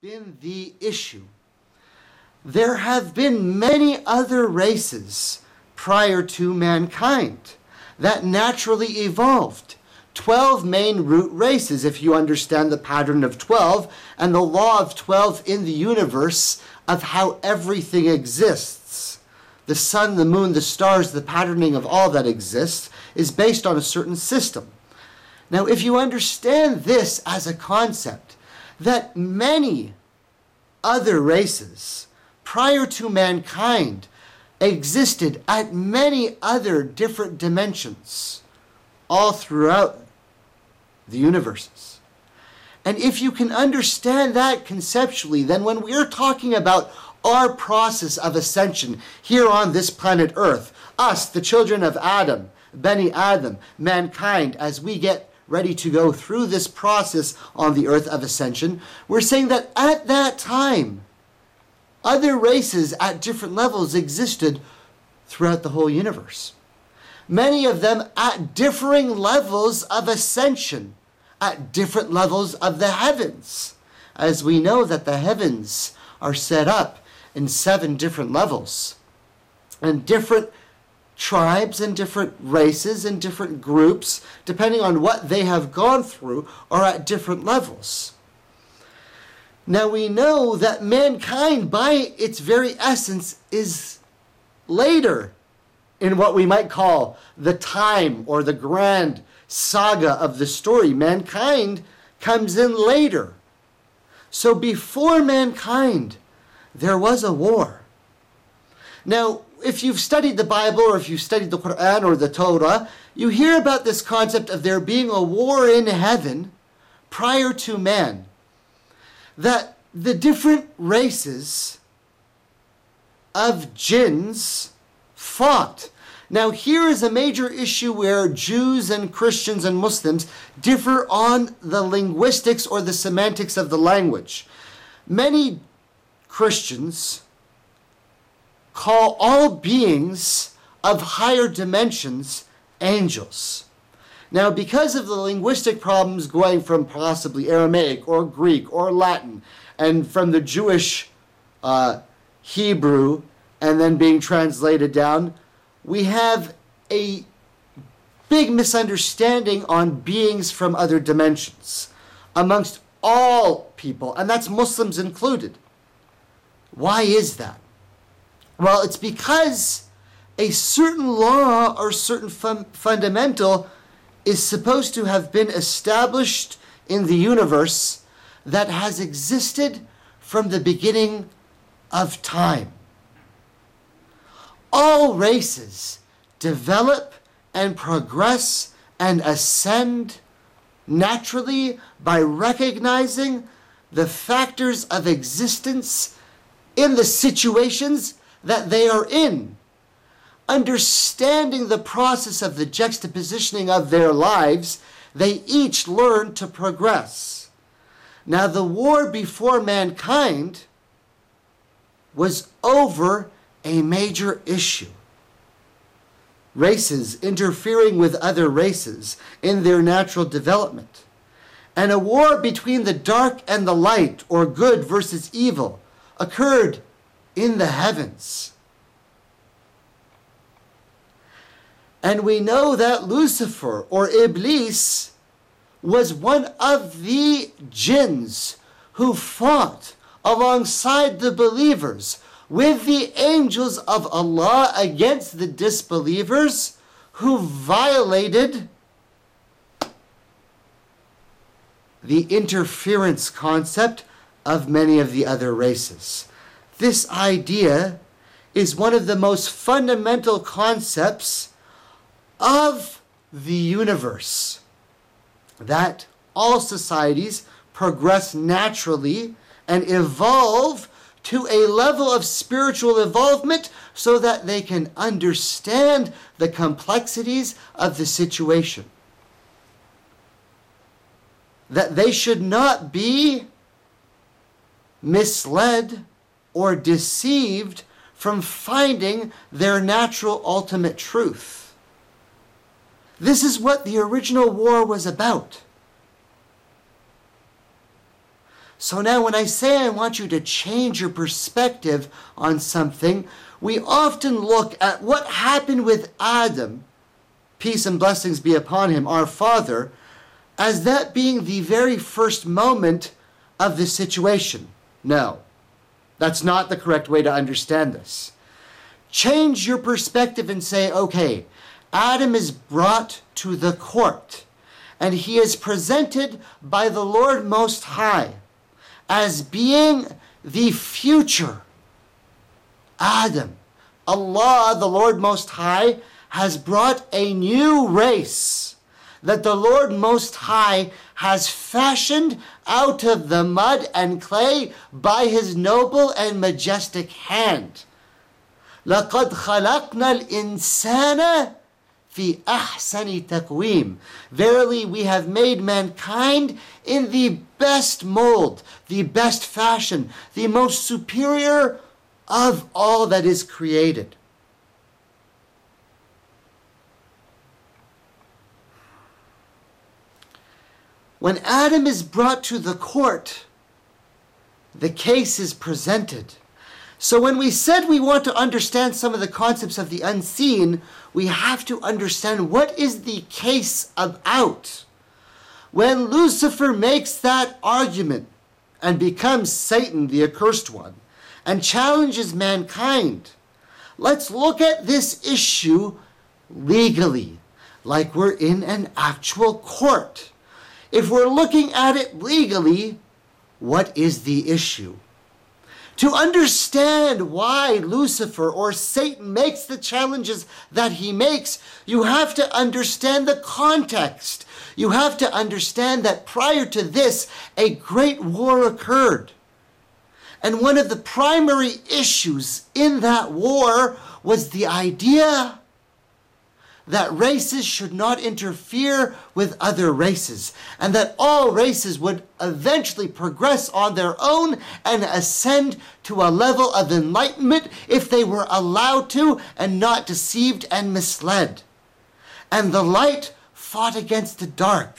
been the issue. There have been many other races prior to mankind that naturally evolved. 12 main root races, if you understand the pattern of 12 and the law of 12 in the universe of how everything exists. The sun, the moon, the stars, the patterning of all that exists is based on a certain system. Now, if you understand this as a concept, that many other races prior to mankind existed at many other different dimensions all throughout the universes. And if you can understand that conceptually, then when we're talking about our process of ascension here on this planet Earth, us, the children of Adam, Beni Adam, mankind, as we get ready to go through this process on the earth of ascension, we're saying that at that time, other races at different levels existed throughout the whole universe. Many of them at differing levels of ascension, at different levels of the heavens. As we know that the heavens are set up in 7 different levels, and different tribes and different races and different groups, depending on what they have gone through, are at different levels. Now we know that mankind, by its very essence, is later in what we might call the time or the grand saga of the story. Mankind comes in later. So before mankind, there was a war. Now, if you've studied the Bible or if you've studied the Quran or the Torah, you hear about this concept of there being a war in heaven prior to man. That the different races of jinns fought. Now here is a major issue where Jews and Christians and Muslims differ on the linguistics or the semantics of the language. Many Christians call all beings of higher dimensions angels. Now, because of the linguistic problems going from possibly Aramaic or Greek or Latin, and from the Jewish Hebrew, and then being translated down, we have a big misunderstanding on beings from other dimensions amongst all people, and that's Muslims included. Why is that? Well, it's because a certain law or certain fundamental is supposed to have been established in the universe that has existed from the beginning of time. All races develop and progress and ascend naturally by recognizing the factors of existence in the situations that they are in, understanding the process of the juxtapositioning of their lives, they each learn to progress. Now, the war before mankind was over a major issue. Races interfering with other races in their natural development. And a war between the dark and the light, or good versus evil, occurred in the heavens. And we know that Lucifer, or Iblis, was one of the jinns who fought alongside the believers with the angels of Allah against the disbelievers who violated the interference concept of many of the other races. This idea is one of the most fundamental concepts of the universe, that all societies progress naturally and evolve to a level of spiritual involvement so that they can understand the complexities of the situation. That they should not be misled or deceived from finding their natural ultimate truth. This is what the original war was about. So now when I say I want you to change your perspective on something, we often look at what happened with Adam, peace and blessings be upon him, our father, as that being the very first moment of the situation. No, that's not the correct way to understand this. Change your perspective and say, okay, Adam is brought to the court, and he is presented by the Lord Most High as being the future Adam. Allah, the Lord Most High, has brought a new race that the Lord Most High has fashioned out of the mud and clay by his noble and majestic hand. لَقَدْ خَلَقْنَا الْإِنسَانَ فِي أَحْسَنِ تَقْوِيمٍ. Verily, we have made mankind in the best mold, the best fashion, the most superior of all that is created. When Adam is brought to the court, the case is presented. So when we said we want to understand some of the concepts of the unseen, we have to understand what is the case about. When Lucifer makes that argument and becomes Satan, the accursed one, and challenges mankind, let's look at this issue legally, like we're in an actual court. If we're looking at it legally, what is the issue? To understand why Lucifer or Satan makes the challenges that he makes, you have to understand the context. You have to understand that prior to this, a great war occurred. And one of the primary issues in that war was the idea that races should not interfere with other races, and that all races would eventually progress on their own and ascend to a level of enlightenment if they were allowed to and not deceived and misled. And the light fought against the dark,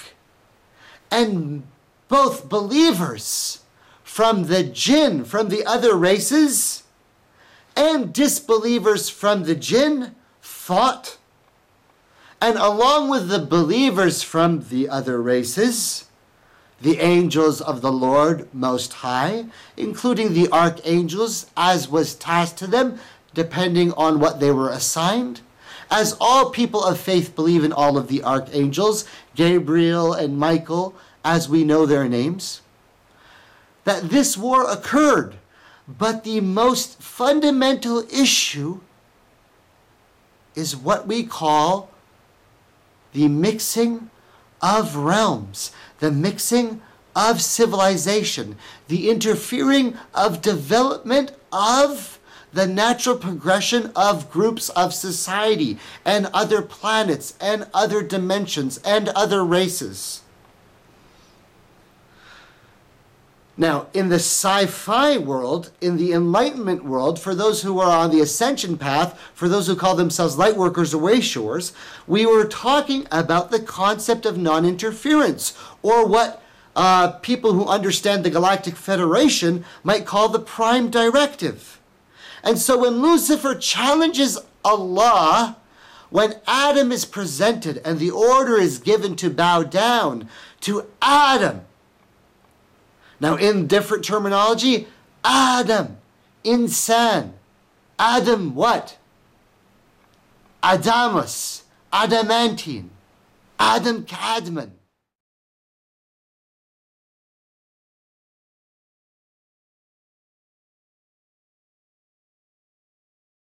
and both believers from the jinn, from the other races, and disbelievers from the jinn fought. And along with the believers from the other races, the angels of the Lord Most High, including the archangels, as was tasked to them, depending on what they were assigned, as all people of faith believe in all of the archangels, Gabriel and Michael, as we know their names, that this war occurred. But the most fundamental issue is what we call the mixing of realms, the mixing of civilization, the interfering of development of the natural progression of groups of society and other planets and other dimensions and other races. Now, in the sci-fi world, in the enlightenment world, for those who are on the ascension path, for those who call themselves light workers or wayshowers, we were talking about the concept of non-interference, or what people who understand the Galactic Federation might call the Prime Directive. And so when Lucifer challenges Allah, when Adam is presented and the order is given to bow down to Adam, now, in different terminology, Adam, insan. Adam what? Adamus, adamantine, Adam Cadman.